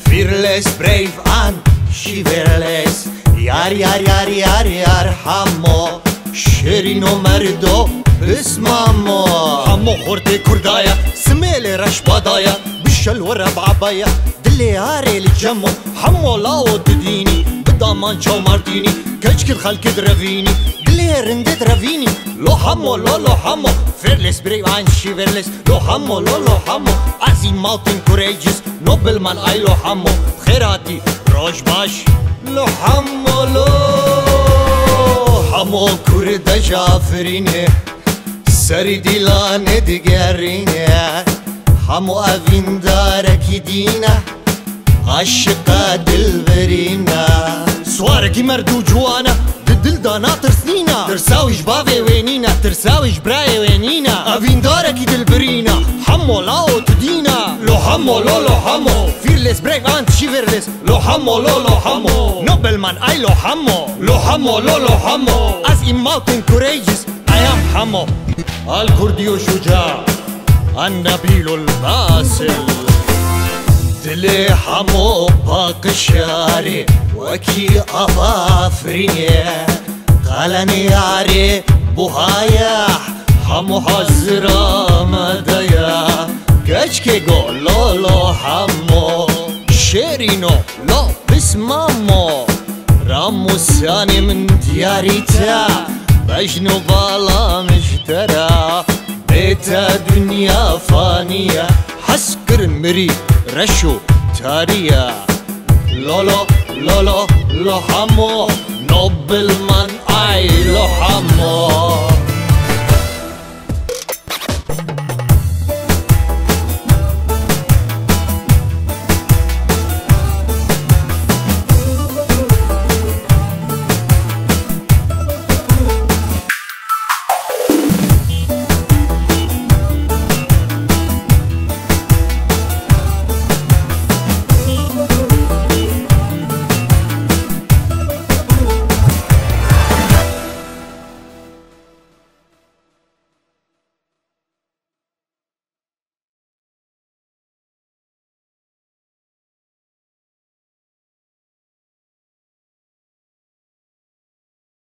fearless, brave and shiverless. Yar yar yar yar yar حمو شیرین و مردو اسمامو حمو خورتي كردايا سميلي رش بادايا بشل ورب عبايا دلي هاري الجمو حمو لاو تديني بدامان شو مارتيني كشك الخلق درافيني دلي رند درافيني لو حمو لو حمو fearless, brave and shiverless. لو حمو لو حمو عظيم mountain courageous نوبل مان اي لو حمو خيراتي روش باش لو حمو لو حمو كرد جافرينه سري ديلان دقرينه حمو أفين دارك دينه عشق دلبرينه سواركي مردو جوانا دل دانا ترسنينا ترساوي جبابي وينينا ترساوي جبراي وينينا أفين دارك دلبرينه حمو لاو تدينا لو حمو لو حمو fearless, brave and shiverless. لو حمو لو حمو نوبل مان اي لو حمو لو حمو as in mountain courageous I am حمو الكردي وشجاع النبيل الباسل دلي حمو باقي شاري وكي أظافريني قالني ياري بوهايح حمو حزرا مدايا كشكي قول لو حمو شيرينو لو بسمامو رامو ساني من دياريتا بجنو بالا مجترا بيتا دنيا فانية حسكر مري رشو تاريا لو حمو نوبل مان اي لو حمو